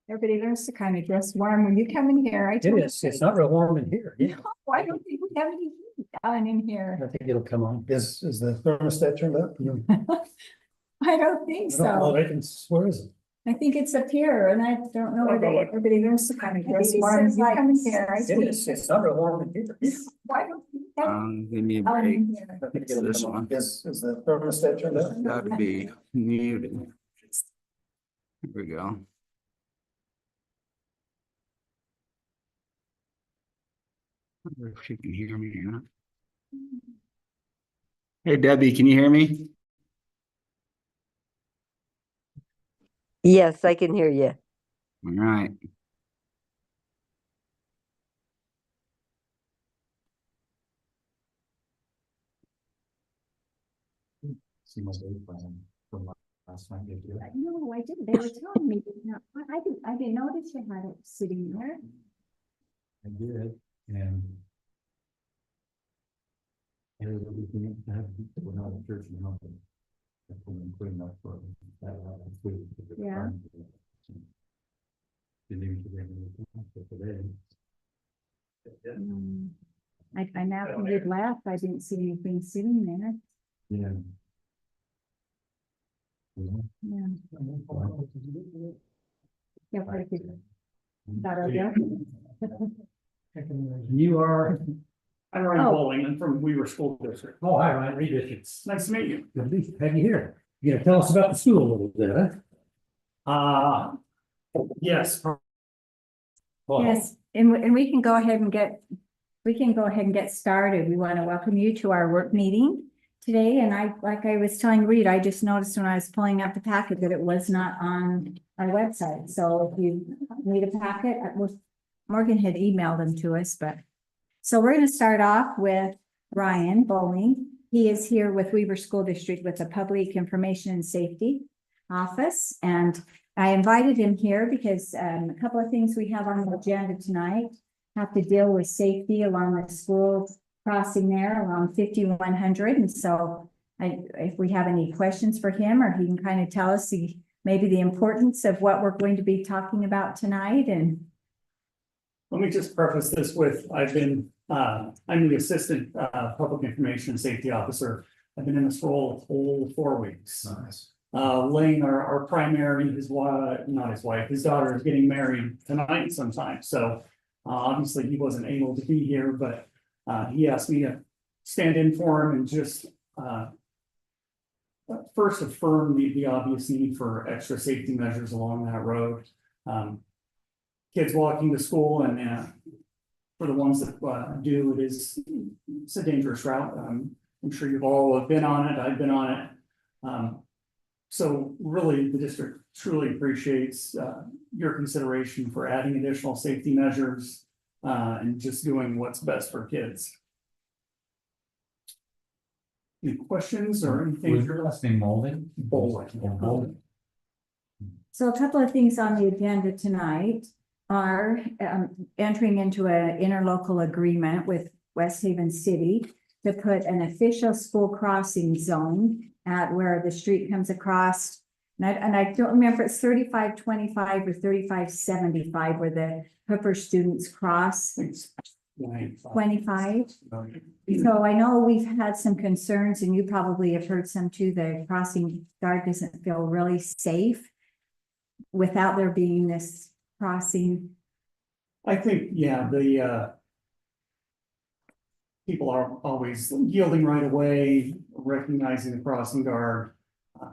Everybody learns to kind of dress warm when you come in here. I It told is, it's not real warm in here. Yeah, No, I don't think we have any heat down in here. I think it'll come on. Is the thermostat turned up? I don't think I don't know, so. I can, where is it? I think it's up here and I don't know where they, everybody learns to kind of dress warm when you come in here. I It think is, it's not real warm in here. Why don't we have Give me a down break. in here? I think It's it'll this come on. one. Is the thermostat turned up? Gotta be muted. Here we go. I wonder if you can hear me or not. Hey Debbie, can you hear me? Yes, I can hear you. All right. See my day plan from last night. Did you? No, I didn't. They were telling me, no, I didn't notice you had it sitting there. I did, and. We're not in church, you know. Putting up for that. Yeah. Didn't even get any today. I now when you'd left, I didn't see anything sitting there. Yeah. Yeah. Yeah, pretty good. That okay? You are. I'm Ryan Oh. Bowling. I'm from Weaver School District. Oh, hi, Ryan, Reed Richards. Nice to meet you. Good to have you here. You gonna tell us about the school a little bit, huh? Yes, Yes, and we can go ahead and get started. We want to welcome you to our work meeting today. And like I was telling Reed, I just noticed when I was pulling up the packet that it was not on our website. So if you need a packet, Morgan had emailed them to us, but. So we're going to start off with Ryan Bowling. He is here with Weaver School District with the Public Information and Safety Office. And I invited him here because a couple of things we have on the agenda tonight have to deal with safety along the school crossing there along 5100. And so if we have any questions for him, or he can kind of tell us maybe the importance of what we're going to be talking about tonight. And let me just preface this with, I'm the Assistant Public Information and Safety Officer. I've been in this role a whole 4 weeks. Nice. Lane, our primary, his daughter is getting married tonight sometime. So obviously he wasn't able to be here, but he asked me to stand in for him and just first affirm the obvious need for extra safety measures along that road. Kids walking to school, and for the ones that do, it's a dangerous route. I'm sure you've all been on it. I've been on it. So really, the district truly appreciates your consideration for adding additional safety measures and just doing what's best for kids. Any questions or anything? Was your last name Molding? Bowling. so a couple of things on the agenda tonight are entering into an interlocal agreement with West Haven City to put an official school crossing zone at where the street comes across. And I don't remember, it's 3525 or 3575 where the Hooper students cross. It's 25. So I know we've had some concerns, and you probably have heard some too. The crossing guard doesn't feel really safe without there being this crossing. I think, yeah, the people are always yielding right away, recognizing the crossing guard,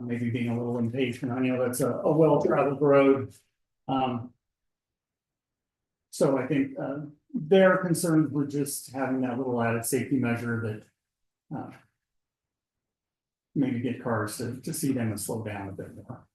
maybe being a little impatient. I know that's a well-traveled road. So I think their concerns were just having that little added safety measure that maybe get cars to see them and slow down a bit more.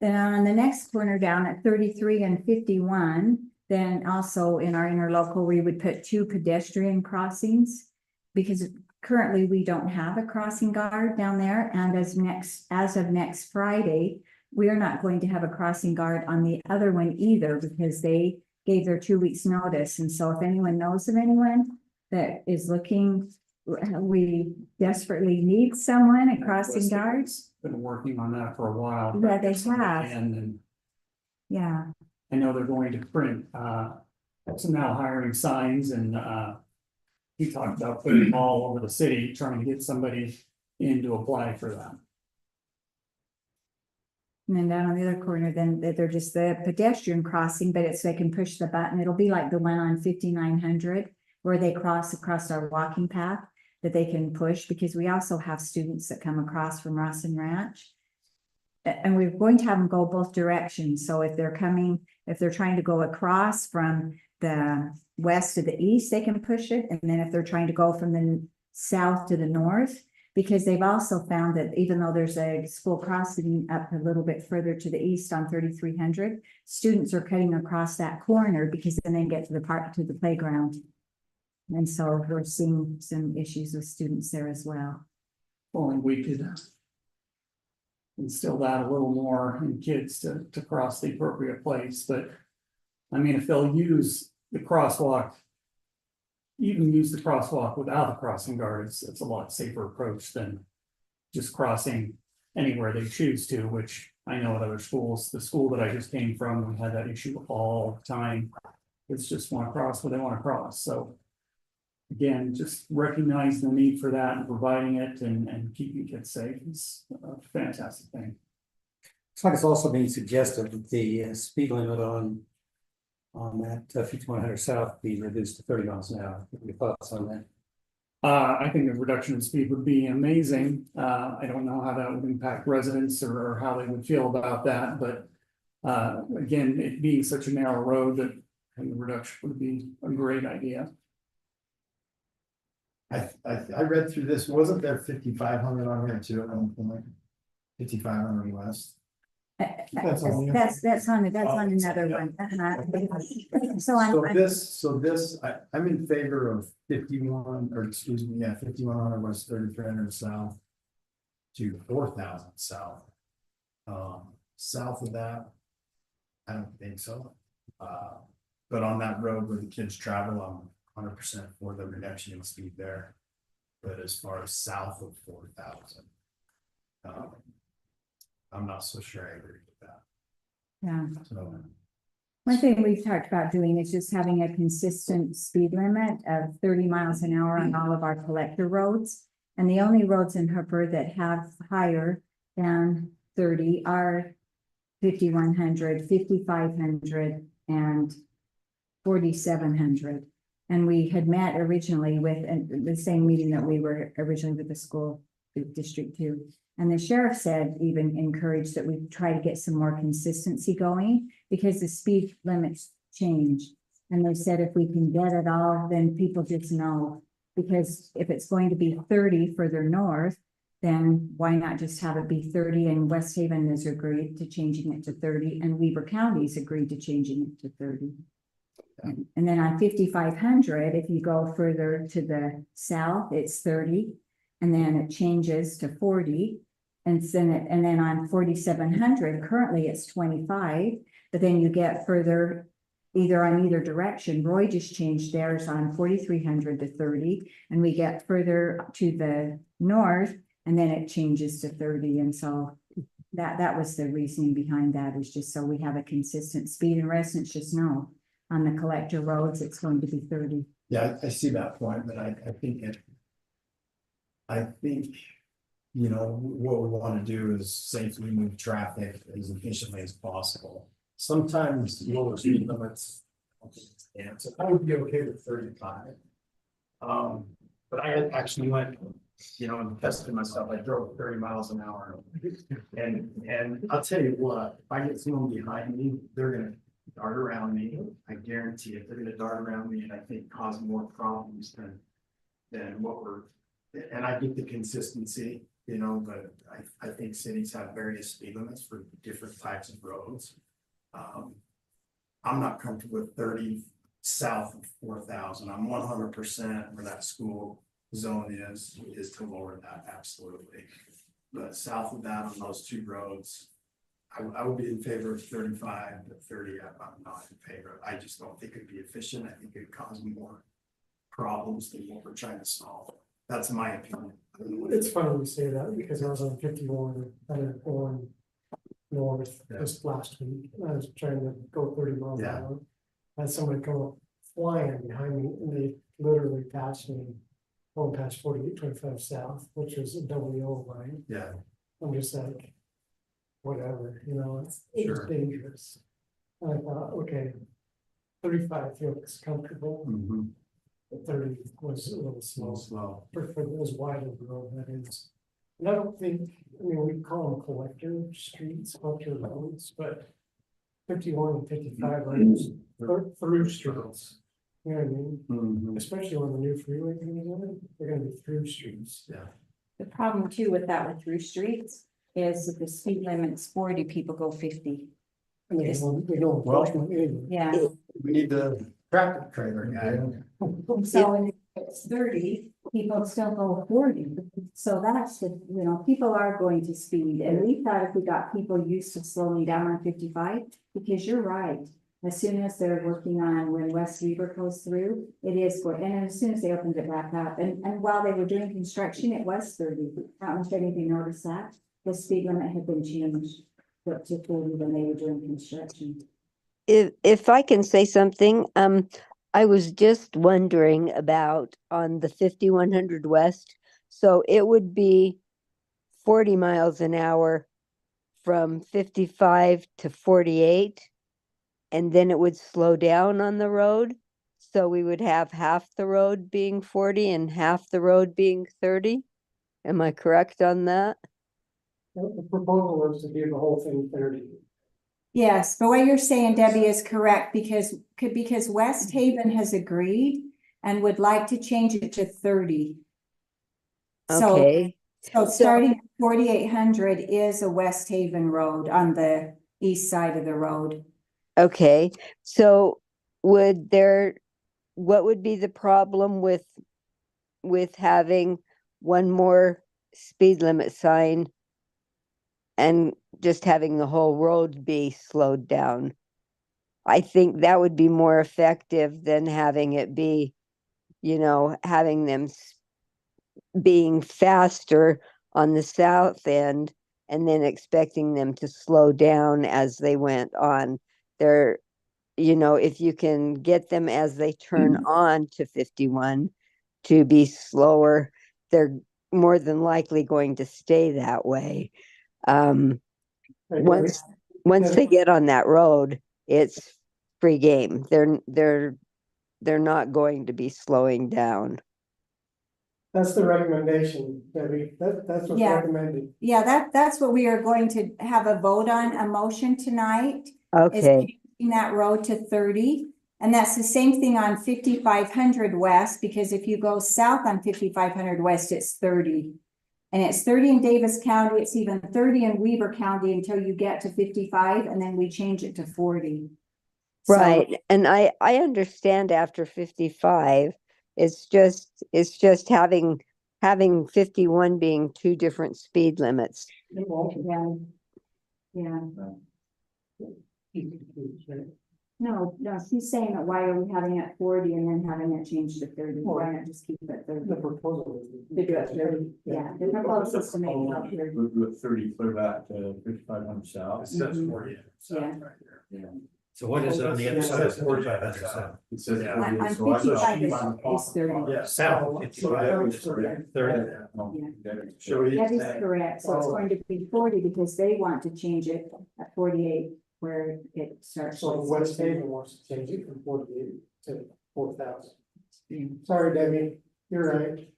Then on the next corner down at 33 and 51, then also in our interlocal, we would put 2 pedestrian crossings because currently we don't have a crossing guard down there. And as of next Friday, we are not going to have a crossing guard on the other one either because they gave their 2 weeks notice. And so if anyone knows of anyone that is looking, we desperately need someone, a crossing guard. Been working on that for a while. Yeah, they have. And Yeah, I know they're going to print, some now hiring signs and, he talked about putting them all over the city, trying to get somebody in to apply for that. and then down on the other corner, then they're just the pedestrian crossing, but it's, they can push the button. It'll be like the one on 5900 where they cross across our walking path that they can push, because we also have students that come across from Rossin Ranch. And we're going to have them go both directions. So if they're coming, if they're trying to go across from the west to the east, they can push it. And then if they're trying to go from the south to the north, because they've also found that even though there's a school crossing up a little bit further to the east on 3300, students are cutting across that corner because then they get to the park, to the playground. And so we're seeing some issues with students there as well. Only we could instill that a little more in kids to cross the appropriate place, but I mean, if they'll use the crosswalk, even use the crosswalk without a crossing guard, it's a lot safer approach than just crossing anywhere they choose to, which I know at other schools, the school that I just came from, we had that issue all the time. It's just want to cross where they want to cross, so again, just recognize the need for that and providing it and keeping kids safe is a fantastic thing. Looks like it's also being suggested that the speed limit on that 5100 South be reduced to 30 miles an hour. What are your thoughts on that? I think a reduction in speed would be amazing. I don't know how that would impact residents or how they would feel about that, but again, it being such a narrow road that I think the reduction would be a great idea. I read through this, wasn't there 5,500 on here too at one point? 5,500 west. That's on another one. So I'm in favor of 51, or excuse me, 5,100 west, 3,300 south to 4,000 south. South of that, I don't think so. But on that road where the kids travel, I'm 100% for the reduction in speed there. But as far as south of 4,000, I'm not so sure I agree with that. Yeah. So, One thing we've talked about doing is just having a consistent speed limit of 30 miles an hour on all of our collector roads. And the only roads in Hooper that have higher than 30 are 5,100, 5,500, and 4,700. And we had met originally with the same meeting that we were originally with the school district too. And the sheriff said, even encouraged that we try to get some more consistency going because the speed limits change. And they said, if we can get it all, then people just know, because if it's going to be 30 further north, then why not just have it be 30? And West Haven has agreed to changing it to 30, and Weber County's agreed to changing it to 30. And then on 5,500, if you go further to the south, it's 30, and then it changes to 40. And then on 4,700, currently it's 25, but then you get further either on either direction. Roy just changed theirs on 4,300 to 30, and we get further to the north, and then it changes to 30. And so that was the reasoning behind that, is just so we have a consistent speed, and residents just know on the collector roads, it's going to be 30. yeah, I see that point, but I think, you know, what we want to do is safely move traffic as efficiently as possible. Sometimes lower speed limits, and so I would be okay with 35. But I had actually went, you know, and tested myself. I drove 30 miles an hour, and I'll tell you what, if I get someone behind me, they're gonna dart around me. I guarantee it. They're gonna dart around me, and I think cause more problems than what we're. And I get the consistency, you know, but I think cities have various speed limits for different types of roads. I'm not comfortable with 30 south of 4,000. I'm 100% where that school zone is to lower that, absolutely. But south of that on those two roads, I would be in favor of 35, but 30, I'm not in favor. I just don't think it'd be efficient. I think it'd cause more problems than what we're trying to solve. That's my opinion. It's funny you say that because I was on 51 and north just last week. I was trying to go 30 miles an Yeah. hour. Had somebody come up flying behind me and they literally passed me. Going past 4825 south, which was a double yellow line. Yeah, I'm just like, whatever, you know, it's Sure. dangerous. And I thought, okay, 35 feels comfortable, but 30 was a little slow slow. for as wide of a road that is. And I don't think, I mean, we call them collector streets, collector roads, but 51 and 55 are just through streets. You know what I mean? Especially when the new freeway comes in, they're gonna be through streets. Yeah. The problem too with that with through streets is that the speed limit's 40, people go 50. And they don't Well- enforcement either. Yeah. We need the traffic trailer guy. So when it's 30, people still go 40. So that's the, you know, people are going to speed. And we thought if we got people used to slowing down on 55, because you're right. As soon as they're working on when West Weaver goes through, it is, and as soon as they opened it back up, and while they were doing construction, it was 30. I don't know if anybody noticed that. The speed limit had been changed up to 40 when they were doing construction. If I can say something, I was just wondering about on the 5100 West. So it would be 40 miles an hour from 55 to 48. And then it would slow down on the road. So we would have half the road being 40 and half the road being 30. Am I correct on that? The proposal was to do the whole thing 30. Yes, but what you're saying, Debbie, is correct because West Haven has agreed and would like to change it to 30. So, Okay. so starting at 4800 is a West Haven road on the east side of the road. Okay, so what would be the problem with having one more speed limit sign and just having the whole road be slowed down? I think that would be more effective than having it be, you know, having them being faster on the south end and then expecting them to slow down as they went on. They're, you know, if you can get them as they turn on to 51 to be slower, they're more than likely going to stay that way. Once they get on that road, it's free game. They're not going to be slowing down. That's the recommendation, Debbie. That's what's Yeah. recommended. Yeah, that's what we are going to have a vote on, a motion tonight. Is Okay, changing that road to 30. And that's the same thing on 5500 West, because if you go south on 5500 West, it's 30. And it's 30 in Davis County, it's even 30 in Weber County until you get to 55, and then we change it to 40. So- right. And I understand after 55, it's just having 51 being two different speed limits. Yeah. Yeah, no, she's saying that why are we having it 40 and then having it changed to 30? Why not just keep it 30? The proposal. To do it 30, yeah, the proposal is to make it up 30. We'll do it 30 clear back to 5500 south. It says Mhm. 40 Yeah. right there. So what is it on the other side of 4500 south? It says Yeah. 40, On so I 55 thought- is 30. Yeah. South, 30. Should we? That is correct, so it's going to be 40 because they want to change it at 48 where it starts. So West Haven wants to change it from 48 to 4,000. Sorry, Debbie, you're right.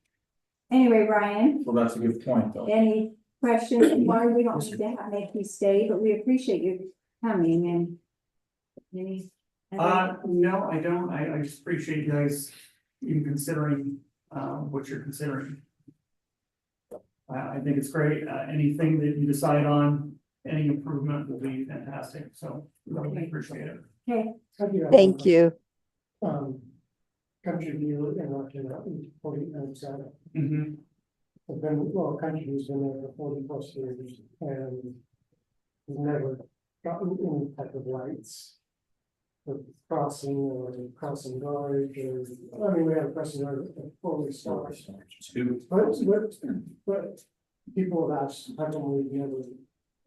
Anyway, Ryan, Well, that's a good point, though. any questions? Why we don't need to make you stay, but we appreciate you coming and any. No, I don't. I just appreciate you guys even considering, what you're considering. I think it's great. Anything that you decide on, any improvement will be fantastic. So really appreciate it. Okay, Thank you. Country View and working out in 49 south. Mhm. I've been, well, Country's been there for 40+ years and we've never gotten any type of lights. For crossing or crossing guard or, I mean, we have a crossing guard before we start. Two. But people have asked, how come we never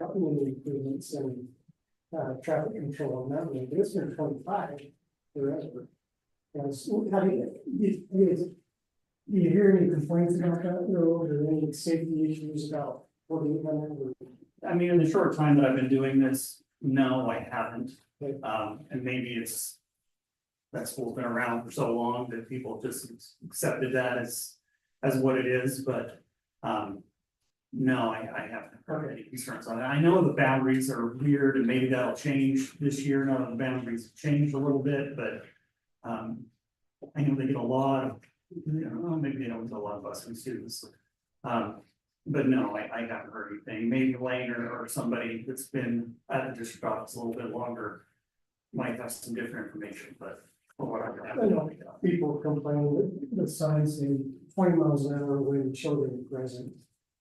community improvements and traffic control on that road, it's been 25 forever. Because, how do you hear any complaints about that road or any safety issues about what do you remember? I mean, in the short time that I've been doing this, no, I haven't. Okay. And maybe it's. That school's been around for so long that people just accepted that as what it is, but, no, I haven't heard any concerns on it. I know the boundaries are weird and maybe that'll change this year. Now that the boundaries have changed a little bit, but, I know they get a lot of, maybe they don't get a lot of busing students. But no, I haven't heard anything. Maybe Lane or somebody that's been at the district office a little bit longer might have some different information, but. From what I've I know people complain that the signs say 20 miles an hour when children are present,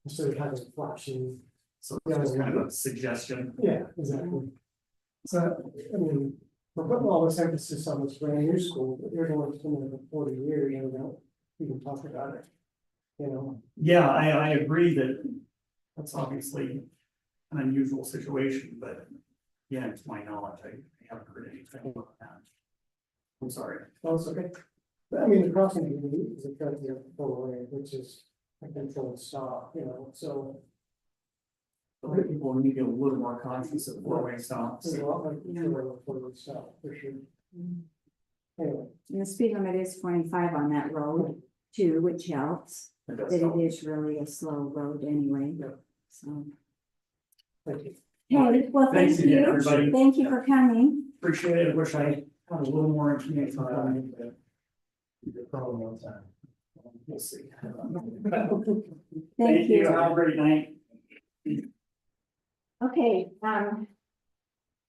instead of having flashing. So that's kind of a suggestion. Yeah, exactly. So, I mean, we're putting all this emphasis on this brand new school, but everyone's been there for 40 years, you know, we can talk about it. You know, Yeah, I agree that that's obviously an unusual situation, but yeah, to my knowledge, I haven't heard anything about that. I'm sorry. also, okay. But I mean, the crossing is a cut there full away, which is a controlled stop, you know, so. I think people need to be a little more conscious of four-way stops. There's a lot like full stop, for sure. Anyway, And the speed limit is 25 on that road too, which helps, It but does it help. is really a slow road anyway, Yep. so. thank you. Okay, well, Thanks thank again, you, everybody. thank you for coming. Appreciate it. Wish I had a little more information on it, but Probably one time. we'll see. Thank you. Have a great night. Okay,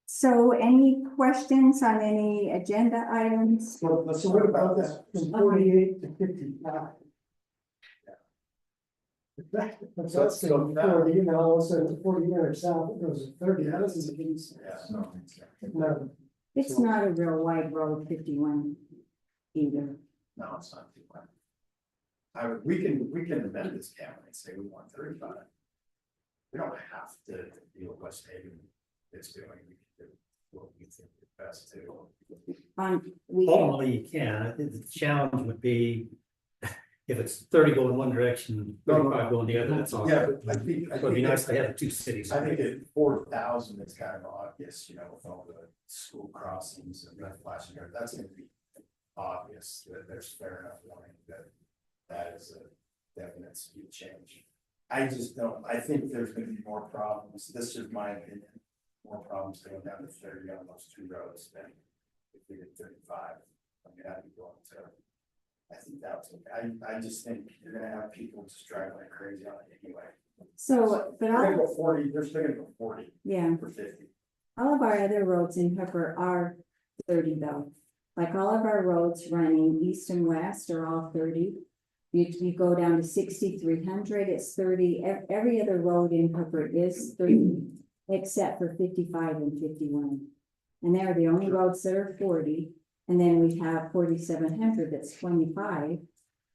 so any questions on any agenda items? So what about that, from 48 to 55? That's So- us saying 40, you know, all of a sudden 40 minutes south, it goes to 30, that doesn't make any sense. No, It's not a real wide road, 51 either. No, it's not too bad. we can amend this camera and say we want 35. We don't have to deal with West Haven. It's doing, we can do what we think is best too. We, Ultimately, you can. I think the challenge would be if it's 30 going one direction, 35 going the other, that's all. Yeah, but I think. It would be nice to have two cities. I think at 4,000, it's kind of obvious, you know, with all the school crossings and red flashing, that's gonna be obvious that there's fair enough warning that is a definite speed change. I just don't, I think there's gonna be more problems, this is my opinion, more problems going down to 30 on those two roads than if we did 35. I mean, I'd be going to, I think that's, I just think you're gonna have people just driving like crazy on it anyway. so, but They're gonna all, go 40, they're still gonna go 40 yeah, for 50. all of our other roads in Hooper are 30 though. Like all of our roads running east and west are all 30. You go down to 6,300, it's 30. Every other road in Hooper is 30, except for 55 and 51. And they're the only roads that are 40. And then we have 4,700 that's 25,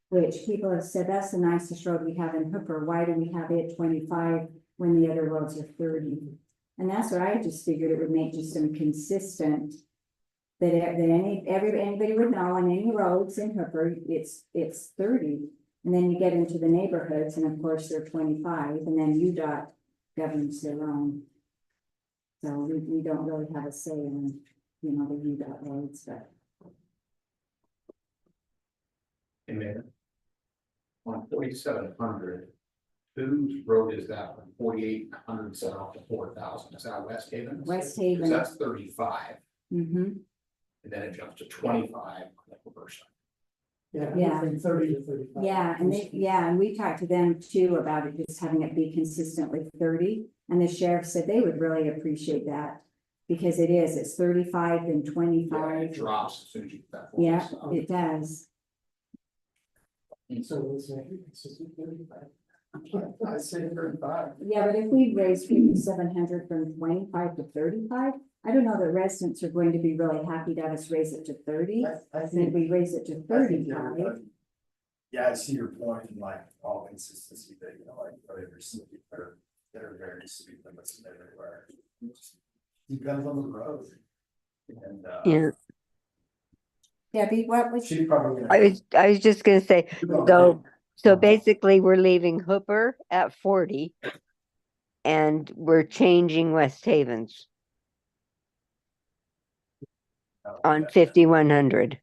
which people have said that's the nicest road we have in Hooper. Why do we have it 25 when the other roads are 30? And that's what I just figured it would make just some consistent. That anybody would know on any roads in Hooper, it's 30. And then you get into the neighborhoods and of course they're 25 and then UDOT governs their own. So we don't really have a say in, you know, the UDOT roads, but. Amen. On 4,700, whose road is that from 4,800 south to 4,000? Is that West Haven? West 'Cause Haven. that's 35, Mm-hmm. and then it jumps to 25 on the reverse side. Yeah. From 30 to 35. Yeah, and we talked to them too about it, just having it be consistently 30. And the sheriff said they would really appreciate that. Because it's 35 and Yeah, 25. it drops as soon as you get that. Yeah, 40. it does. So it's like, it's just 35. I say 35. Yeah, but if we raise 5,700 from 25 to 35, I don't know that residents are going to be really happy to have us raise it to 30. I And think. if we raise it to I think 35, everybody- Yeah, I see your point in like all consistency that, you know, like whatever city or There are various speed limits everywhere. Depends on the road. And, Yeah, Debbie, what was, she probably. I was just gonna say, so basically we're leaving Hooper at 40. And we're changing West Havens on 5100.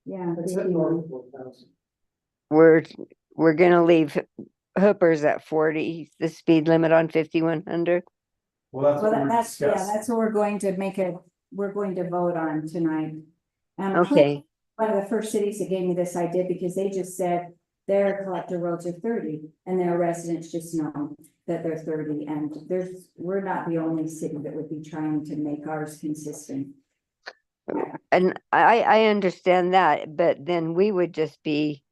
yeah, It's at north 4,000. We're gonna leave Hooper's at 40, the speed limit on 5100. Well, that's well, what we that's, yeah, discussed. that's what we're going to we're going to vote on tonight. Okay, One of the first cities that gave me this idea because they just said their collector roads are 30 and their residents just know that they're 30 and we're not the only city that would be trying to make ours consistent. and I understand that, but then we would just be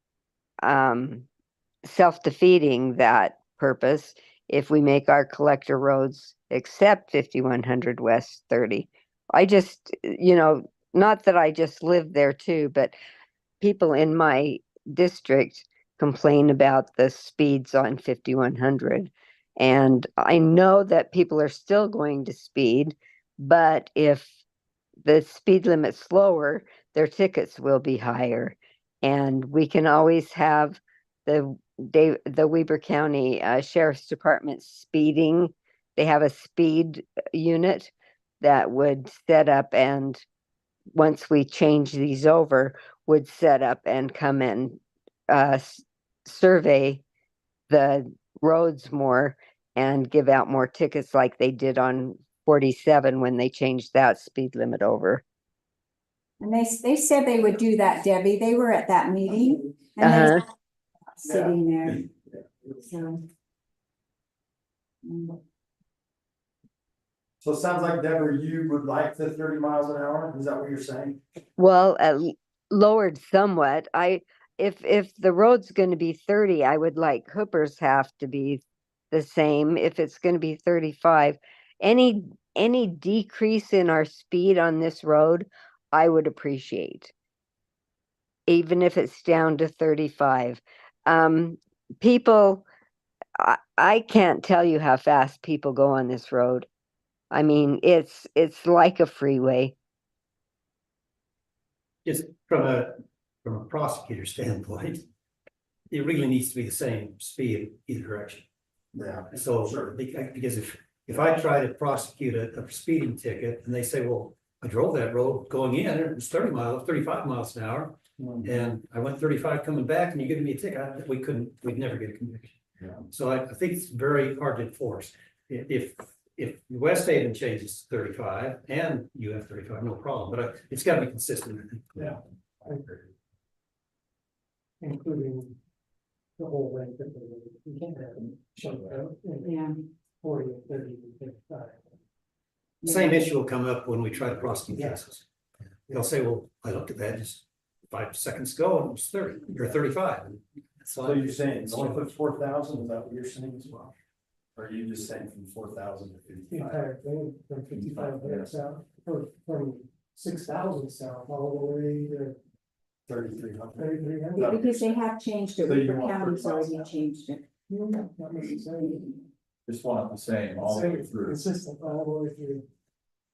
self-defeating that purpose if we make our collector roads except 5100 West 30. I just, not that I just live there too, but people in my district complain about the speeds on 5100. And I know that people are still going to speed, but if the speed limit's slower, their tickets will be higher. And we can always have the Weber County Sheriff's Department speeding. They have a speed unit that would set up, and once we change these over, would set up and come and survey the roads more and give out more tickets like they did on 47 when they changed that speed limit over. And they said they would do that, Debbie. They were at that meeting and they sitting there. So. So it sounds like, Deborah, you would like the 30 miles an hour, is that what you're saying? Well, lowered somewhat. If the road's going to be 30, I would like Hooper's have to be the same. If it's going to be 35, any decrease in our speed on this road, I would appreciate. Even if it's down to 35. People, I can't tell you how fast people go on this road. I mean, it's like a freeway. Just from a prosecutor standpoint, it really needs to be the same speed either direction. Yeah. So, because if I try to prosecute a speeding ticket and they say, well, I drove that road going in, it was 35 miles an hour. And I went 35 coming back and you give me a ticket, we'd never get a conviction. Yeah. So I think it's very hard to enforce. If West Haven changes to 35 and you have 35, no problem, but it's gotta be consistent. Yeah, I agree. Including the whole length of the road. You can't have them shut out in Yeah. 40, 30, 55. Same issue will come up when we try to prosecute cases. They'll say, well, I looked at that just 5 seconds ago and it was 30 or 35. So you're saying it's only put 4,000, is that what you're saying as well? Or are you just saying from 4,000 to The 55? entire thing from 55 there south, or from 6,000 south all the way to 3,300. 3,300. Because they have changed it. So you Weaver want County's 35 already changed it. That makes sense. Just want it the same all the way through. Consistent all the way through.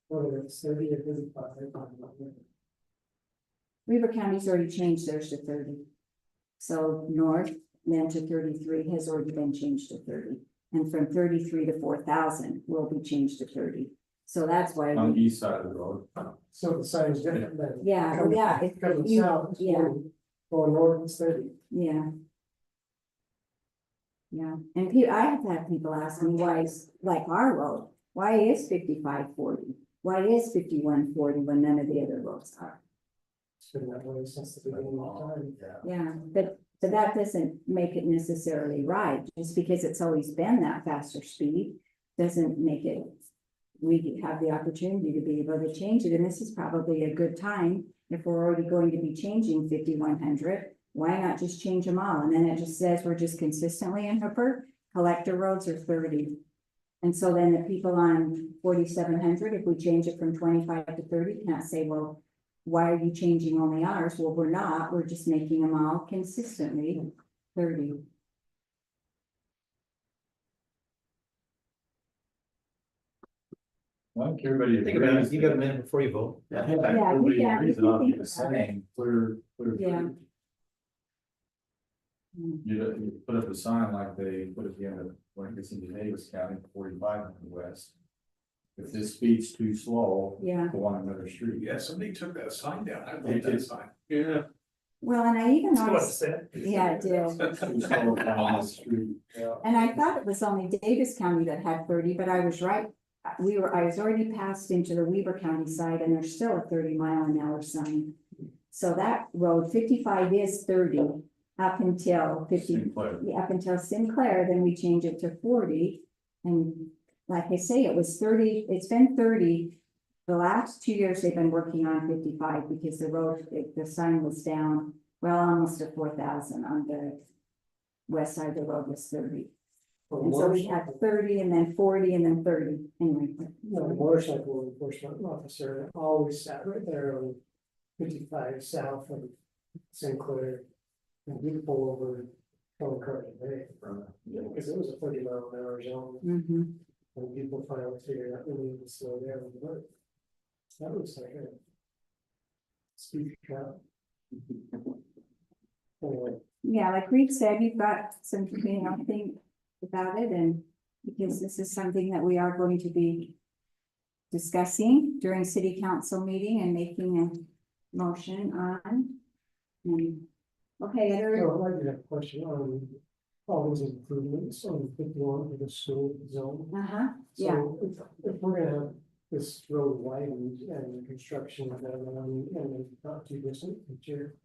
Whether it's 30 or 35. Weaver County's already changed theirs to 30. So north, then to 33 has already been changed to 30. And from 33 to 4,000 will be changed to 30. So that's why. On the east side of the road. So the sign is different then. Yeah, well, yeah, if Coming you, south, it's yeah, 40, going north, it's 30. yeah. Yeah, and I have had people ask me why is, like our road, why is 5540? Why is 5140 when none of the other roads are? It's been that way since the beginning of time. Yeah, but that doesn't make it necessarily right, just because it's always been that faster speed, doesn't make it. We have the opportunity to be able to change it, and this is probably a good time, if we're already going to be changing 5100, why not just change them all? And then it just says we're just consistently in Hooper, collector roads are 30. And so then the people on 4700, if we change it from 25 to 30, can't say, well, why are you changing only ours? Well, we're not, we're just making them all consistently 30. I think everybody. Think about it, agrees you got a that- minute before you vote. Yeah, Yeah, everybody yeah, agrees we that I'll can be think the about it. same, clear. Yeah. You put up a sign like they put at the end of, when it gets into Davis County, 45 on the west. If this speed's too slow, Yeah. go on another street. Yeah, somebody took that sign down. I They love that did. sign. Yeah. Well, and I even That's what it noticed, said. yeah, it did. Too slow down the street. Yeah. And I thought it was only Davis County that had 30, but I was right. I was already passed into the Weber County side and there's still a 30-mile-an-hour sign. So that road 55 is 30 up until 50, Sinclair. yeah, up until Sinclair, then we change it to 40. And like I say, it was 30, it's been 30. The last 2 years they've been working on 55 because the road, the sign was down, well, almost to 4,000 on the west side of the road was 30. And so we had 30 and then 40 and then 30, anyway. The motorcycle enforcement officer always sat right there on 55 south of Sinclair. And we'd pull over on Carter Bay. Because it was a 30-mile-an-hour zone, Mhm. and people finally figured out we needed to slow down, but that was like a speed trap. Anyway, Yeah, like Reed said, you've got some, think about it and because this is something that we are going to be discussing during city council meeting and making a motion on. Okay, other, so I did have a question on all these improvements on 51 for the school zone. yeah, So if we're gonna have this road widened and construction done on, and not too distant future.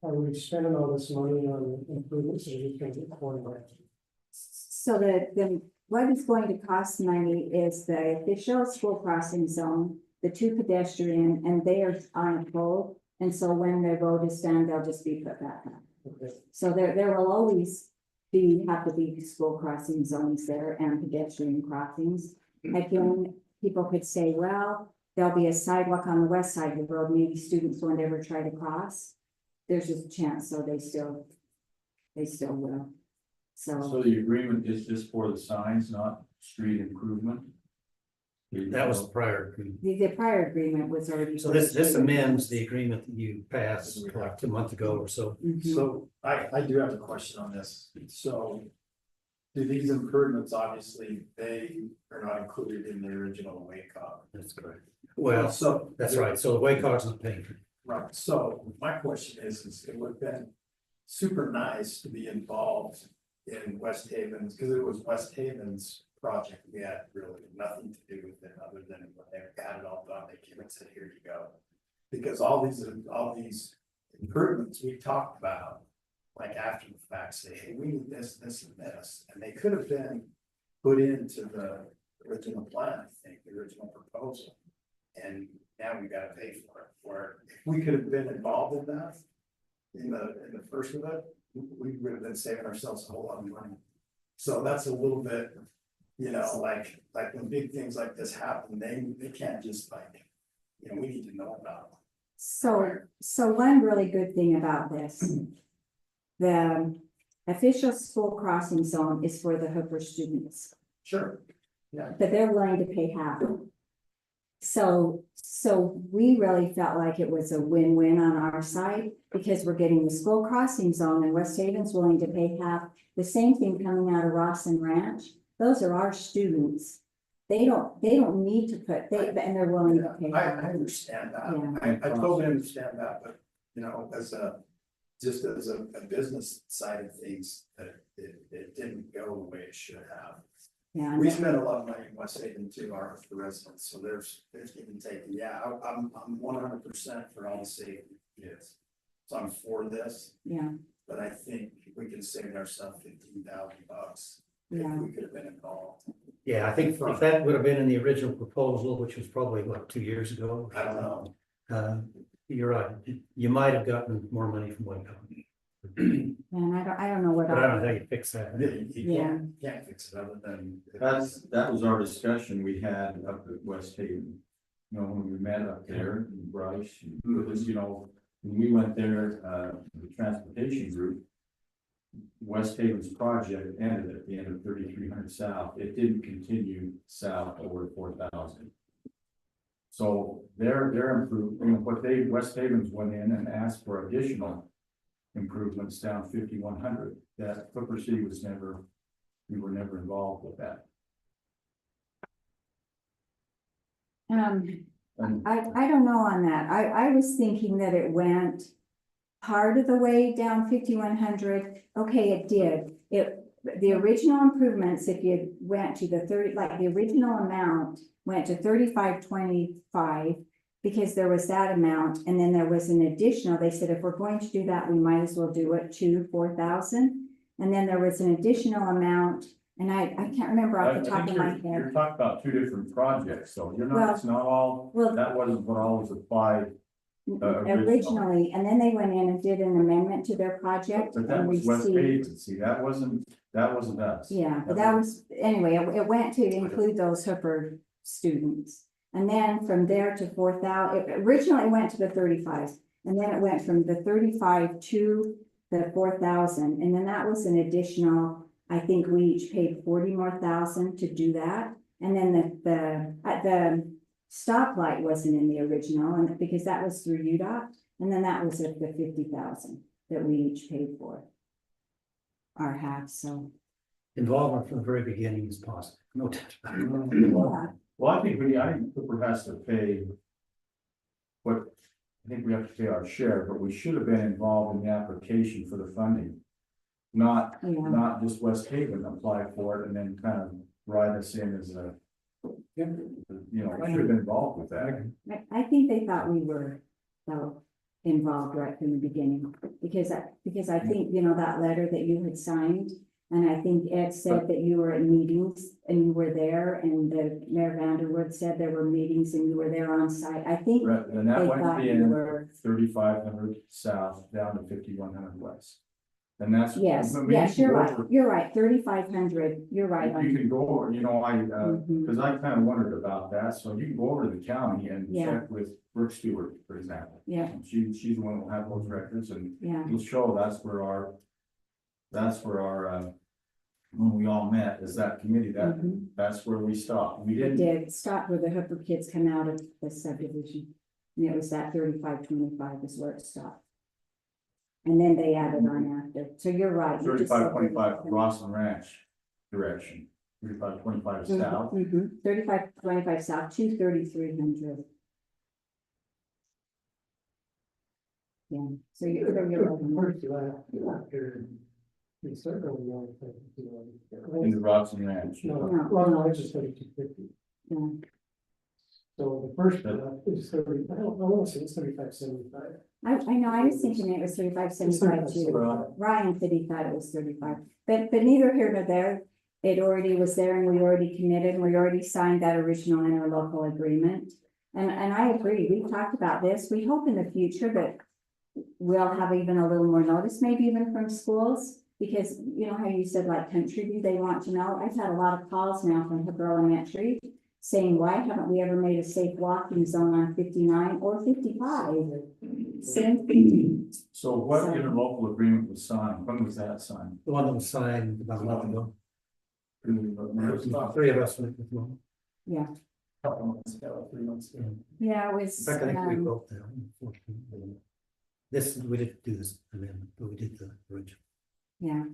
Are we spending all this money on improvements or are we gonna get corn back? so what is going to cost money is the official school crossing zone, the 2 pedestrian, and they are on hold. And so when the road is done, they'll just be put back up. Okay. So there will always have to be school crossing zones there and pedestrian crossings. Again, people could say, well, there'll be a sidewalk on the west side of the road, maybe students won't ever try to cross. There's just a chance, so they still will. So the agreement is just for the signs, not street improvement? That was the prior agreement. The prior agreement was already. So this amends the agreement that you passed like 2 months ago or so. Mhm. So I do have a question on this. So do these improvements, obviously, they are not included in the original WACOG? That's correct. Well, So that's right. So the WACOG's not paying for it. right, so my question is it would have been super nice to be involved in West Haven's, because it was West Haven's project. We had really nothing to do with it other than when they got it all done, they came and said, here you go. Because all these improvements we talked about, like after the fact, say, hey, we need this, this, and this, and they could have been put into the original plan, I think, the original proposal. And now we gotta pay for it, if we could have been involved in that, in the first of it, we would have been saving ourselves a whole lot of money. So that's a little bit, you know, like when big things like this happen, they can't just like, you know, we need to know about them. So one really good thing about this, the official school crossing zone is for the Hooper students, Sure. but they're willing to pay half. So we really felt like it was a win-win on our side because we're getting the school crossing zone and West Haven's willing to pay half. The same thing coming out of Rawson Ranch. Those are our students. They don't need to put, and they're willing to pay. I half. understand Yeah. that, I totally understand that, but, you know, just as a business side of things, that it didn't go the way it should have. Yeah, We spend a lot of money in West Haven too, our residents, so there's give and take, yeah, I'm 100% for all the safety kids. So I'm for this, yeah, but I think we could save ourselves $15,000 if yeah. we could have been involved. Yeah, I think if that would have been in the original proposal, which was probably what, 2 years ago. I don't know. You're right. You might have gotten more money from WACOG. And I don't know what. But I don't know how you fix that. You can't fix it other than. That was our discussion we had up at West Haven. You know, when we met up there in Bryce, it was, you know, when we went there, the transportation group. West Haven's project ended at the end of 3300 South. It didn't continue south over 4,000. So they're improved, you know, West Havens went in and asked for additional improvements down 5100. That Clipper City we were never involved with that. And I don't know on that. I was thinking that it went part of the way down 5100. Okay, it did. The original improvements, if you went to the 30, like the original amount went to 3525 because there was that amount, and then there was an additional. They said if we're going to do that, we might as well do it to 4,000. And then there was an additional amount, and I can't remember off the top of my head. You're talking about two different projects, so you're Well- not, it's not all, Well, that wasn't what all was applied. originally, and then they went in and did an amendment to their project But that and was West received. Haven, see, that wasn't us. Yeah, but that was, anyway, it went to include those Hooper students. And then from there to 4,000, it originally went to the 35, and then it went from the 35 to the 4,000, and then that was an additional, I think we each paid 40,000 more to do that. And then the stoplight wasn't in the original, and because that was through UDOT, and then that was at the 50,000 that we each paid for. Our half, so. Involvement from the very beginning is positive, no doubt about it. Yeah. Well, I think Clipper has to pay I think we have to pay our share, but we should have been involved in the application for the funding. Not just West Haven apply for it and then kind of ride us in as a, you know, we should have been involved with that. I think they thought we were, though, involved right from the beginning, because I think, you know, that letter that you had signed, and I think Ed said that you were at meetings and you were there, and the Mayor Vanderwood said there were meetings and you were there on site. I think Right, and that they went thought you in were, 3,500 south down to 5,100 west. And that's. yes, I mean, yes, you you're can right, go over- you're right, 3,500, you're right. You can go over, you know, Mhm. because I kind of wondered about that, so you can go over to the county and Yeah. check with Brooke Stewart, for example. Yeah. And she's the one who will have those records, and Yeah, it'll show that's where our, when we all met as that committee, mhm. that's where we stopped. We It didn't, did stop where the Hooper kids come out of the subdivision. And it was that 3525 is where it stopped. And then they added on after, so you're right. you just said 3525 Rawson Ranch direction, 3525 south. 3525 south to 3,300. Yeah, so you're right. First, after we start going on, In the Rawson Ranch. no, it's just 3250. Yeah. So the first one is 30, I don't know, it's 3575. I know, I was thinking it was 3575 too. Ryan said he thought it was 35, but neither here nor there. It already was there and we already committed, and we already signed that original interlocal agreement. And I agree, we talked about this. We hope in the future that we'll have even a little more notice, maybe even from schools. Because you know how you said like Country View, they want to know. I've had a lot of calls now from Hooper Elementary saying, why haven't we ever made a safe walking zone on 59 or 55? Same thing. So what So- interlocal agreement was signed? When was that signed? The one that was signed about a month ago. About Three of us went with them. Yeah, couple months ago, 3 months ago. yeah, it In was, fact, I think we wrote that. This, we didn't do this amendment, but we did the original. yeah.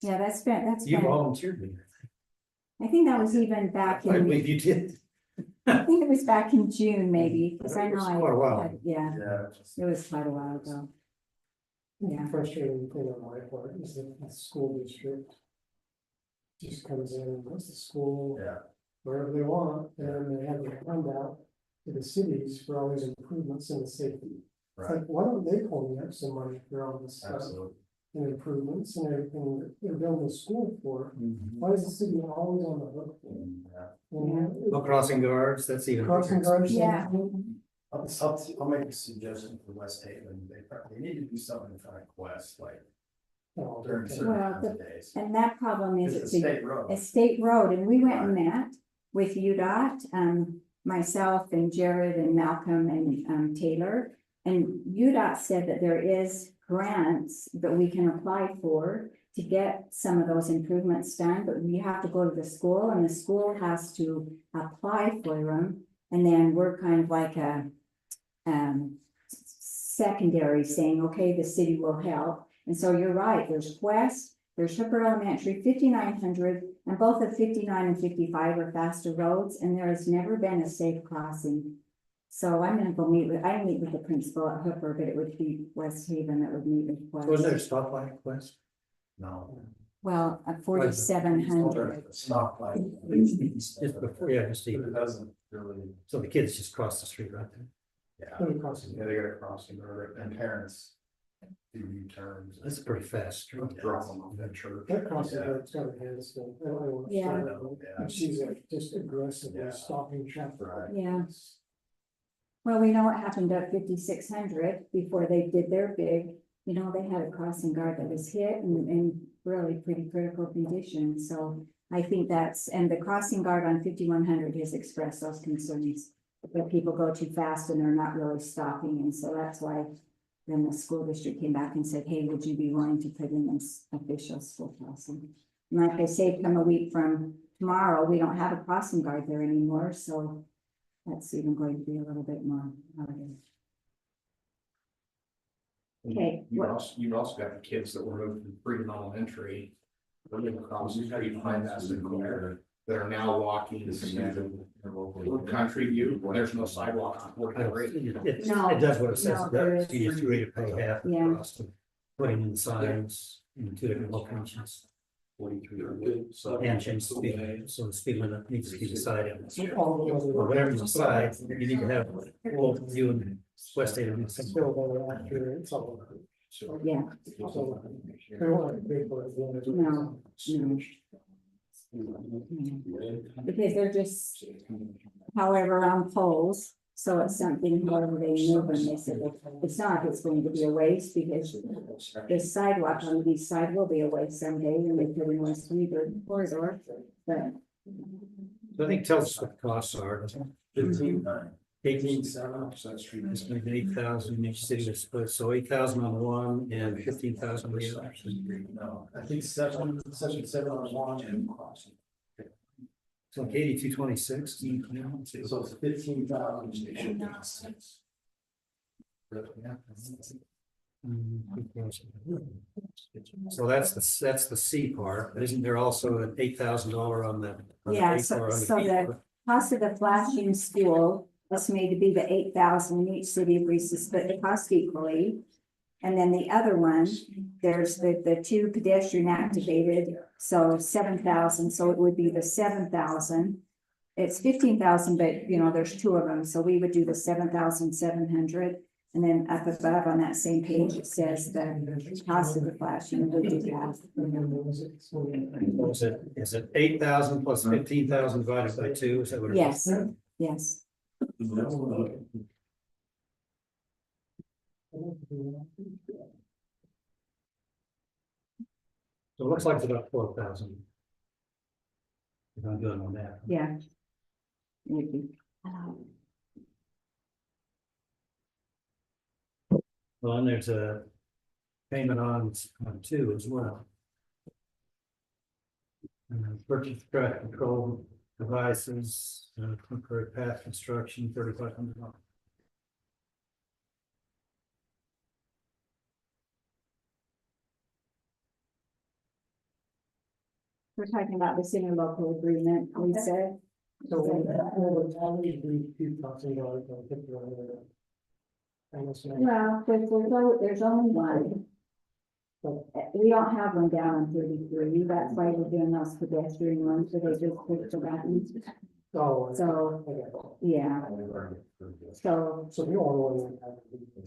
Yeah, that's been, You volunteered me. I think that was even back I in, believe you did. I think it was back in June maybe, because I It know was I. quite a while. Yeah, Yeah. it was quite a while ago. Yeah. Frustrating thing on my part is that the school district just comes in and goes to school Yeah. wherever they want, and they have a handout to the cities for all these improvements in the safety. It's like, why don't they pull up some money for all this stuff Absolutely. and improvements and everything that they're building a school for? Mm-hmm. Why is the city always on the hook? Yeah. No crossing guards, that's even. Crossing guards. Yeah. I'll make a suggestion for West Haven. They need to do something in front of Quest, like during certain Well, times of days. And that problem is It's it's a state road. a state road, and we went and met with UDOT, myself and Jared and Malcolm and Taylor. And UDOT said that there is grants that we can apply for to get some of those improvements done, but we have to go to the school, and the school has to apply for them. And then we're kind of like a, secondary saying, okay, the city will help. And so you're right, there's Quest, there's Hooper Elementary, 5900, and both of 59 and 55 are faster roads, and there has never been a safe crossing. So I'm gonna go I meet with the principal at Hooper, but it would be West Haven that would meet with Was there a Quest. stoplight Quest? No. Well, at 4700. Stoplight. Just before, yeah, just But even, it doesn't really, so the kids just cross the street right there. yeah, they gotta cross the road, and parents do U-turns. That's a pretty fast street. Drop them off at church. That crossing road's got a handstand. I don't know. Yeah. And she's like just aggressively Yeah. stopping traffic. Right. Yeah. Well, we know what happened at 5600 before they did their big, you know, they had a crossing guard that was hit and in really pretty critical condition. So I think that's, and the crossing guard on 5100 has expressed those concerns. That people go too fast and they're not really stopping. And so that's why then the school district came back and said, hey, would you be willing to put in this official school crossing? And like I say, come a week from tomorrow, we don't have a crossing guard there anymore, so that's even going to be a little bit more. Okay, You've also got the kids that were moved from Freedom Elementary. They're living across the street behind us in Claire, that are now walking to the country view, when there's no sidewalk on I don't- 43. No, It does what it says no, it there does. You just isn't. read it pay half Yeah. across to putting in signs in 2 different locations. 43. And change the speed limit, so the speed limit needs to be decided. All the other- Or whatever you decide, you need to have both you and West Haven. Still there after it's all. yeah, So, they don't want to pay for it. No, no. Because they're just, however, on poles, so it's something, however they move them, they said, well, it's not, it's going to be a waste, because the sidewalk on the east side will be a waste someday, when they put in West Weaver corridor, but. I think tells us what the costs are. 18, Street. 8,000 each city is split, so 8,000 on one and 15,000 on the other. No, I think seven on one and crossing. So like 8226. So it's 15,000. So that's the C part, isn't there also an $8,000 on the? on the Yeah, A so- part on the so B the- part? Cost of the flashing school, estimated to be the 8,000, each city agrees to split the cost equally. And then the other one, there's the 2 pedestrian activated, so 7,000, so it would be the 7,000. It's 15,000, but you know, there's 2 of them, so we would do the 7,700. And then up above on that same page, it says the cost of the flashing would do that. Is it 8,000 plus 15,000 divided by 2? Is that what it is? Yes, yes. So it looks like it's about 4,000. If I'm doing on that. Yeah. Would be. Well, and there's a payment on 2 as well. Purchase traffic control devices, temporary path construction, $3,500. We're talking about this interlocal agreement, we said. So how many $2,000 on 51? I guess not. Well, there's only one. We don't have one down on 33, that's why we're doing those pedestrian ones, so they just push the buttons. Oh. So, Okay. yeah, so So the only one we have.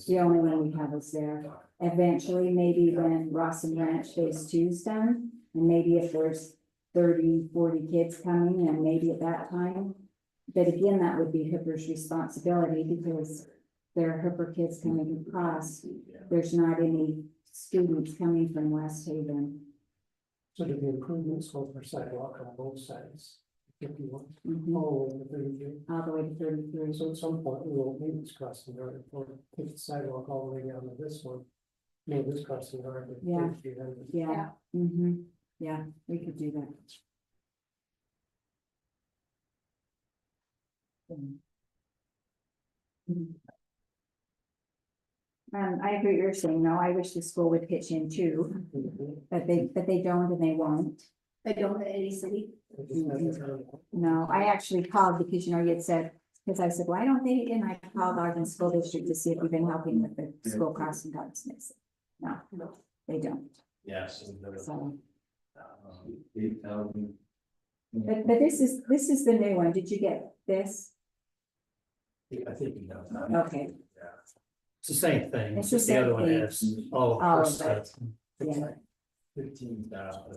the only one we have is there. Eventually, maybe when Ross and Ranch Phase 2's done, and maybe if there's 30, 40 kids coming, and maybe at that time. But again, that would be Hooper's responsibility, because there are Hooper kids coming across. There's not any students coming from West Haven. So did the improvements go for sidewalk on both sides? 51, Mhm. all the way to 33. All the way to 33. So at some point, we will need this crossing guard, or take the sidewalk all the way down to this one. Maybe this crossing guard. with Yeah. 300. Yeah, mm-hmm, yeah, we could do that. I agree what you're saying, no, I wish the school would pitch in too, but they don't and they won't. They don't at any city. No, I actually called because, you had said, because I said, why don't they, and I called Ogden School District to see if we've been helping with the school crossing guards. And they said, no, they don't, Yes. so. 8,000. But this is the new one, did you get this? I think you know. Okay, It's the same thing, It's it's just the the same other one thing. has all of All her of stuff. yeah, 15,000.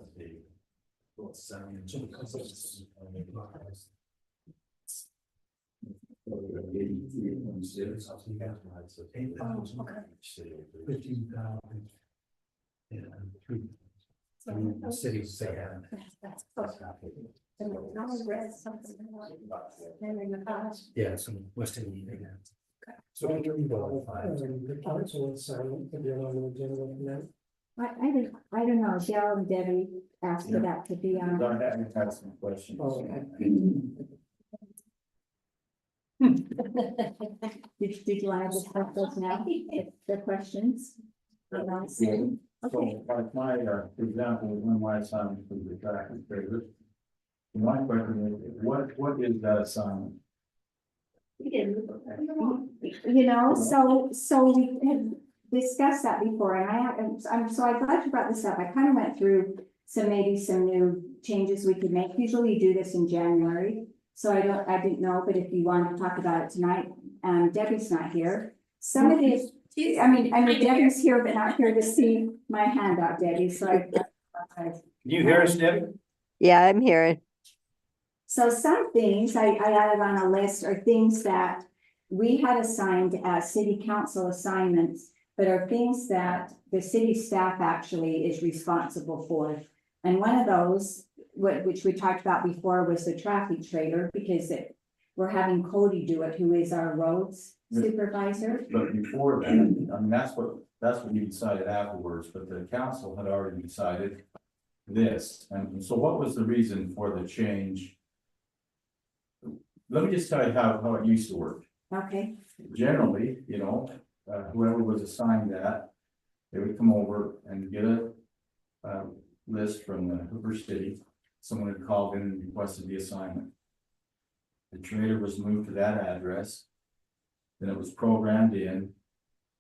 I mean, the cities say have. And I read something about them in the past. Yeah, some West Indian, they have. So I can go, the council is silent, if you're not on the agenda tonight. I don't know, Dale and Debbie asked for that to be on. I had some questions. Oh, okay. Did you want to discuss those now, the questions? Okay, So like my, for example, when my assignment for the traffic trailer. My question is, what is that assignment? We didn't. so we had discussed that before, and I'm glad you brought this up. I kind of went through some new changes we could make. Usually you do this in January. So I didn't know, but if you want to talk about it tonight, Debbie's not here. Some of these, I mean, Debbie's here, but not here to see my handout, Debbie, so Can you hear us, Debbie? Yeah, I'm hearing. So some things I added on a list are things that we had assigned as city council assignments, but are things that the city staff actually is responsible for. And one of those, which we talked about before, was the traffic trailer, because we're having Cody do it, who is our roads supervisor. But before that, I mean, that's what you decided afterwards, but the council had already decided this. And so what was the reason for the change? Let me just tell you how it used to work. Okay, Generally, whoever was assigned that, they would come over and get a list from the Hooper City. Someone had called in and requested the assignment. The trailer was moved to that address. Then it was programmed in.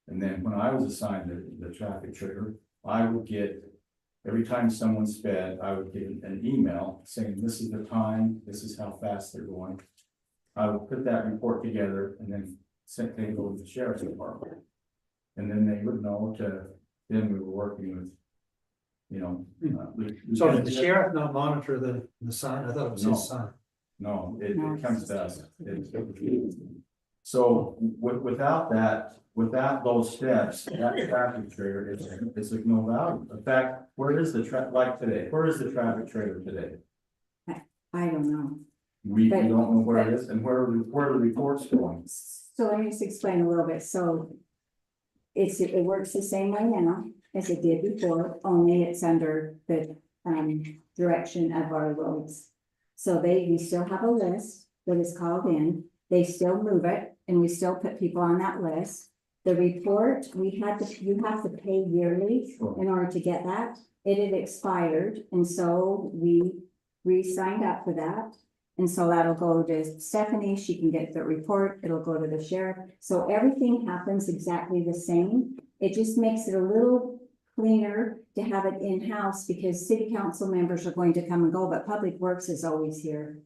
And then when I was assigned the traffic trigger, I would get, every time someone sped, I would get an email saying, this is the time, this is how fast they're going. I would put that report together and then take it over to the sheriff's department. And then they would know then we were working with, So did the sheriff not monitor the sign? I thought it was No. his sign. No, it comes to us. So without those steps, that traffic trailer is of no value. In fact, where is the like today? Where is the traffic trailer today? I don't know. We don't know where it is and where are the reports going? So let me just explain a little bit. So it works the same way now as it did before, only it's under the direction of our roads. So we still have a list that is called in, they still move it, and we still put people on that list. The report, you have to pay yearly in order to get that. It had expired, and so we re-signed up for that. And so that'll go to Stephanie, she can get the report, it'll go to the sheriff. So everything happens exactly the same. It just makes it a little cleaner to have it in-house, because city council members are going to come and go, but Public Works is always here.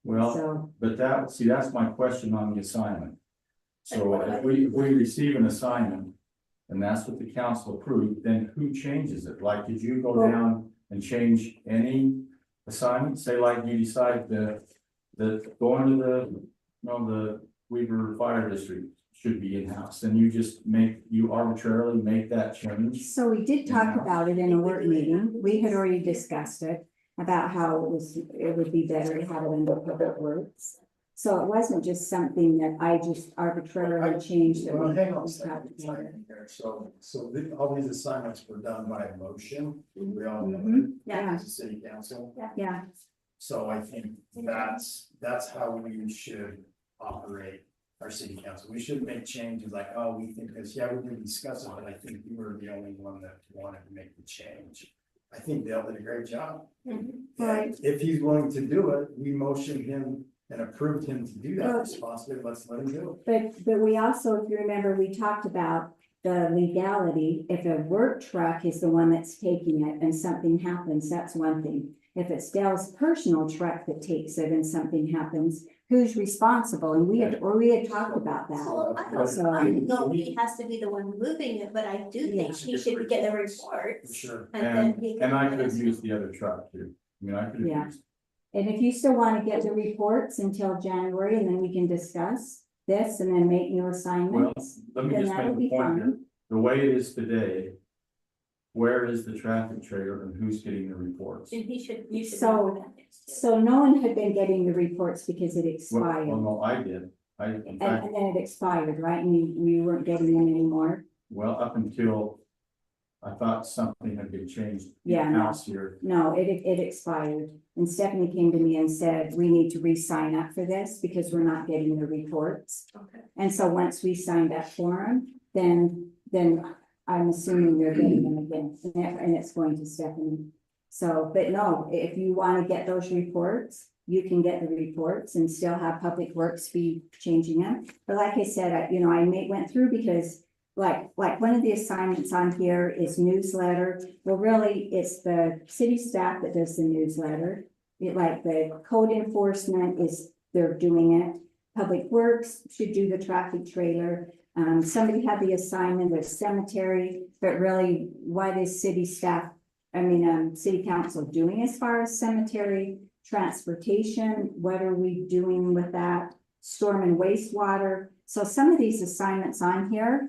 Well, So, but that's my question on the assignment. So if we receive an assignment and that's what the council approved, then who changes it? Like, did you go down and change any assignment? Say like you decide that going to the Weaver Fire District should be in-house, then you arbitrarily make that change. so we did talk about it in a work meeting. We had already discussed it about how it would be better to have it under Public Works. So it wasn't just something that I just arbitrarily changed. Well, hang on a second. So all these assignments were done by motion. We all know it Yeah, as a city council. yeah, So I think that's how we should operate our city council. We shouldn't make changes like, oh, we think this, yeah, we can discuss it, but I think you were the only one that wanted to make the change. I think Dale did a great job. Right. And if he's willing to do it, we motioned him and approved him to do that Well- responsibly, let's let him do it. But we also, if you remember, we talked about the legality. If a work truck is the one that's taking it and something happens, that's one thing. If it's Dale's personal truck that takes it and something happens, who's responsible? And we had talked about Well, that. I don't know if he has to be the one moving it, but I do Yeah. think he should get a report. For sure. And then he. And I can could let us use know. the other truck too. I mean, I could have Yeah. used. And if you still want to get the reports until January, and then we can discuss this and then make new Well, assignments. let me then just that'll make be a point here. fine. The way it is today, where is the traffic trailer and who's getting the reports? And you should. So- know that. So no one had been getting the reports because it Well, expired. no, I did. In And fact, then it expired, right? And you weren't getting them anymore. well, up until I thought something had been changed. in Yeah, no. House here. No, it expired. And Stephanie came to me and said, we need to re-sign up for this because we're not getting the reports. Okay. And so once we signed up for them, then I'm assuming they're getting them again, and it's going to Stephanie. So, but no, if you want to get those reports, you can get the reports and still have Public Works be changing them. But like I said, I went through because like one of the assignments on here is newsletter. Well, really, it's the city staff that does the newsletter. Like the code enforcement they're doing it. Public Works should do the traffic trailer. Somebody had the assignment of cemetery, but really, what is city council doing as far as cemetery? Transportation, what are we doing with that? Storm and wastewater. So some of these assignments on here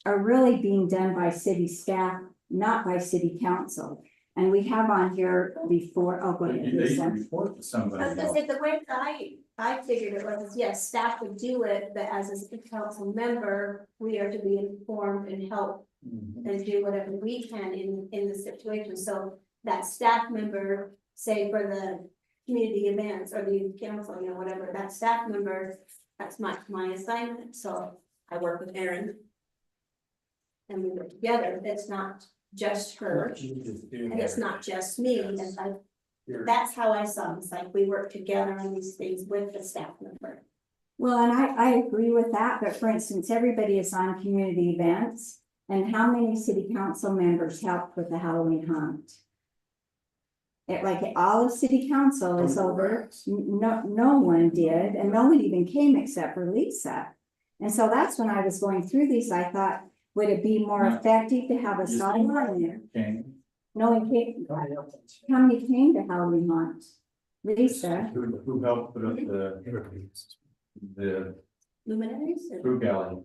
are really being done by city staff, not by city council. And we have on here before, oh, go ahead, They Lisa. should report to somebody I was gonna else. say, the way that I figured it was, yes, staff would do it, but as a city council member, we are to be informed and help and do whatever we can in the situation. So that staff member, say for the community events or the youth council, whatever, that staff member, that's my assignment. So I work with Erin. And we work together. It's not just her and it's not just me. And that's how I saw it. It's like we work together on these things with the staff member. Well, and I agree with that, but for instance, everybody is on community events. And how many city council members helped with the Halloween hunt? All of city council is over, no one did, and no one even came except for Lisa. And so that's when I was going through these, I thought, would it be more effective to have a sign on there? Okay. No one came, how many came to Halloween hunt? Lisa, Who helped put up the Luminaries? food galley?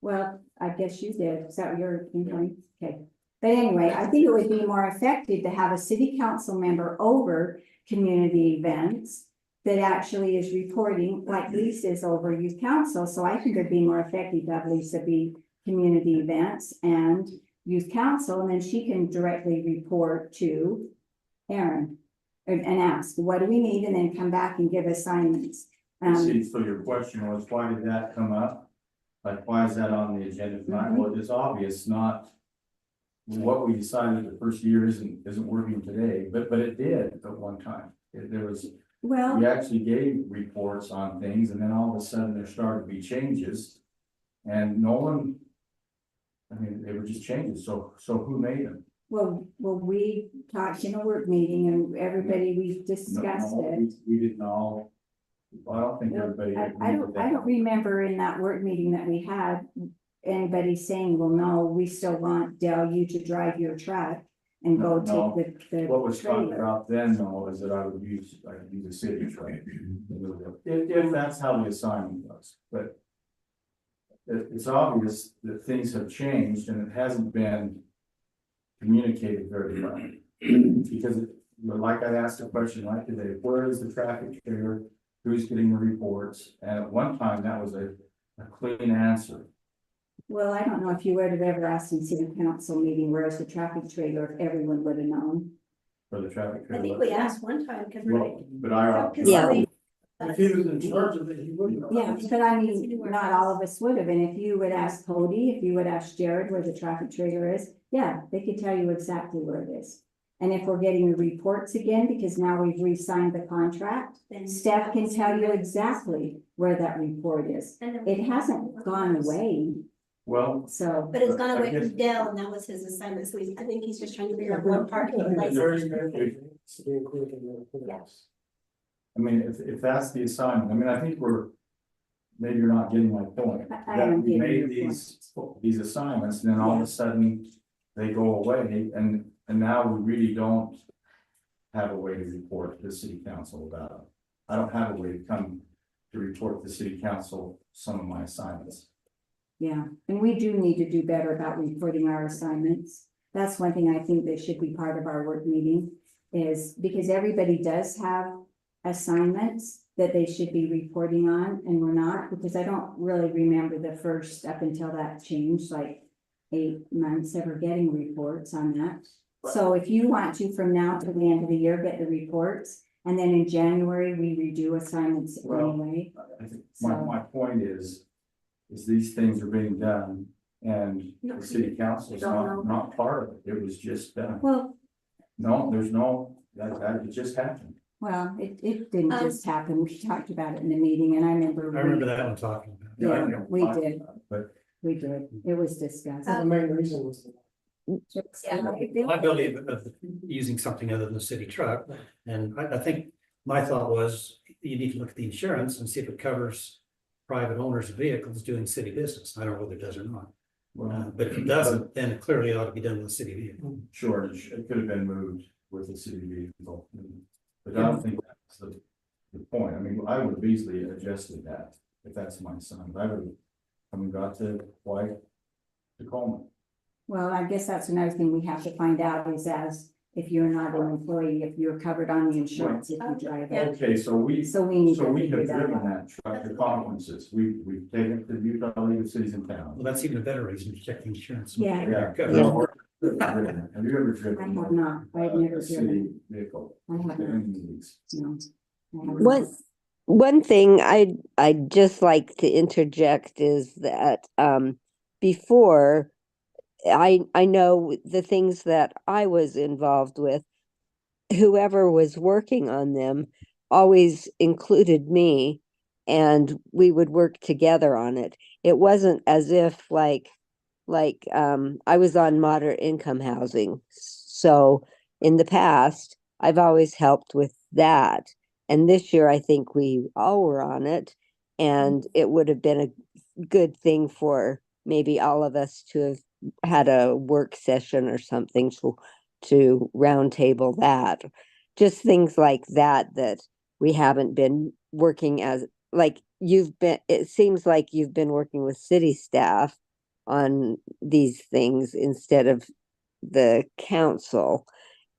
well, I guess you did, is that what you're thinking? Okay. But anyway, I think it would be more effective to have a city council member over community events that actually is reporting, like Lisa is over youth council, so I think it'd be more effective to have Lisa be community events and youth council, and then she can directly report to Erin and ask, what do we need, and then come back and give assignments. See, so your question was, why did that come up? Like, why is that on the agenda tonight? Well, it's obvious, not what we decided the first year isn't working today, but it did at one time. There was, Well, we actually gave reports on things, and then all of a sudden there started to be changes. And no one, I mean, they were just changes, so who made them? well, we talked in a work meeting and everybody, we No, discussed it. we didn't all, well, I don't think everybody. I agreed with that. don't remember in that work meeting that we had, anybody saying, well, no, we still want Dale, you to drive your truck and go No, take the What was talked trailer. about then, though, is that I could use a city truck. If that's how the assignment was, but. It's obvious that things have changed and it hasn't been communicated very well. Because like I asked a question like today, where is the traffic trailer? Who's getting the reports? And at one time, that was a clean answer. Well, I don't know if you would have ever asked in city council meeting, where's the traffic trailer, if everyone would have known. For the traffic I trailer. think we asked one time because we're Well, like. but I. Yeah. If he was in charge of it, he wouldn't. have. Yeah, but I mean, not all of us would have, and if you would ask Cody, if you would ask Jared where the traffic trailer is, yeah, they could tell you exactly where it is. And if we're getting the reports again, because now we've re-signed the contract, Then- staff can tell you exactly where that report is. And then- It hasn't gone away, Well, so. But it's gone away I guess- from Dell, and that was his assignment, so I think he's just trying to figure out what part of the license. To be included in the reports. I mean, if that's the assignment, I mean, I think maybe you're not getting my point. I That am we getting made your these assignments, and then all of a sudden they go away, and now we really don't have a way to report to the city council about it. I don't have a way to come to report to the city council some of my assignments. Yeah, and we do need to do better about reporting our assignments. That's one thing I think that should be part of our work meeting, is because everybody does have assignments that they should be reporting on, and we're not, because I don't really remember the first, up until that changed, like 8 months ever getting reports on that. So if you want to, from now to the end of the year, get the reports, and then in January, we redo assignments Well, anyway. I think my point is these things are being done, and the city council is not part of it. It was just done. Well, No, there's no, that it just happened. well, it didn't just happen. We talked about it in the meeting, and I remember. I remember that one talking about. I Yeah, know, we did. But We did. It was discussed. The main reason was. Liability of using something other than the city truck. And I think my thought was, you need to look at the insurance and see if it covers private owners of vehicles doing city business. I don't know whether it does or not. But if it doesn't, then it clearly ought to be done with a city vehicle. Sure, it could have been moved with the city vehicle. But I don't think that's the point. I mean, I would have easily adjusted that if that's my son. I would have got to White to call me. Well, I guess that's another thing we have to find out is if you're not an employee, if you're covered on the insurance, if you drive it. Okay, so we need have to figure that driven out. that truck to conferences. We've taken it to the Utah League of Cities and Well, Towns. that's even a better reason to check the insurance. Yeah. Yeah. Covered. Have you ever I driven? have not. I've never a city driven. vehicle? I have not. No. I have not. One thing I'd just like to interject is that before I know the things that I was involved with, whoever was working on them always included me, and we would work together on it. It wasn't as if like I was on moderate income housing. So in the past, I've always helped with that. And this year, I think we all were on it, and it would have been a good thing for maybe all of us to have had a work session or something to roundtable that. Just things like that we haven't been working as, like it seems like you've been working with city staff on these things instead of the council.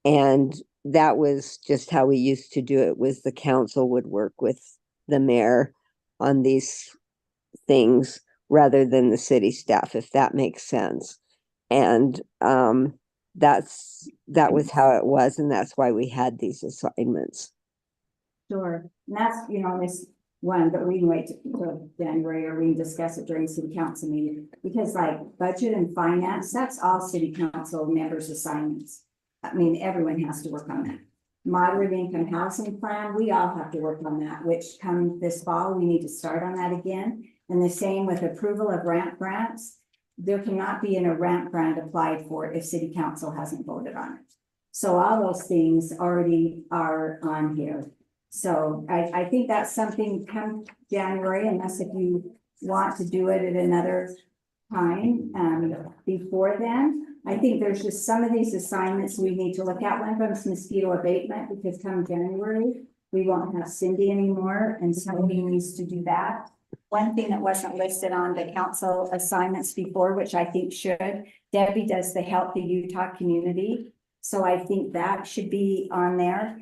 And that was just how we used to do it, was the council would work with the mayor on these things rather than the city staff, if that makes sense. And that was how it was, and that's why we had these assignments. Sure. And that's, this one, but we can wait till January, or we can discuss it during city council meeting. Because like budget and finance, that's all city council members' assignments. I mean, everyone has to work on that. Moderate income housing plan, we all have to work on that, which come this fall, we need to start on that again. And the same with approval of ramp grants. There cannot be a ramp grant applied for if city council hasn't voted on it. So all those things already are on here. So I think that's something come January, unless if you want to do it at another time, before then. I think there's just some of these assignments we need to look at. One of them is mosquito abatement, because come January, we won't have Cindy anymore, and somebody needs to do that. One thing that wasn't listed on the council assignments before, which I think should, Debbie does the Help the Utah Community. So I think that should be on there.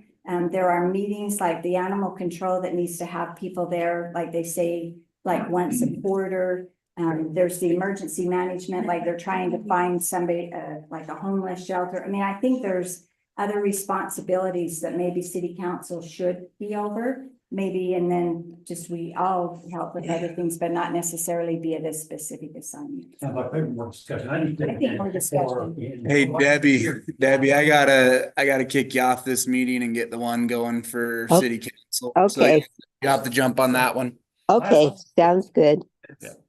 There are meetings like the animal control that needs to have people there, like they say, like once a quarter. There's the emergency management, like they're trying to find somebody, like a homeless shelter. I mean, I think there's other responsibilities that maybe city council should be over. maybe, and then just we all help with other things, but not necessarily via this specific assignment. How about maybe more discussion? I need to. I think more discussion. Hey, Debbie, I gotta kick you off this meeting and get the one going for Oh, city council. So okay. you have to jump on that one. Okay, sounds good.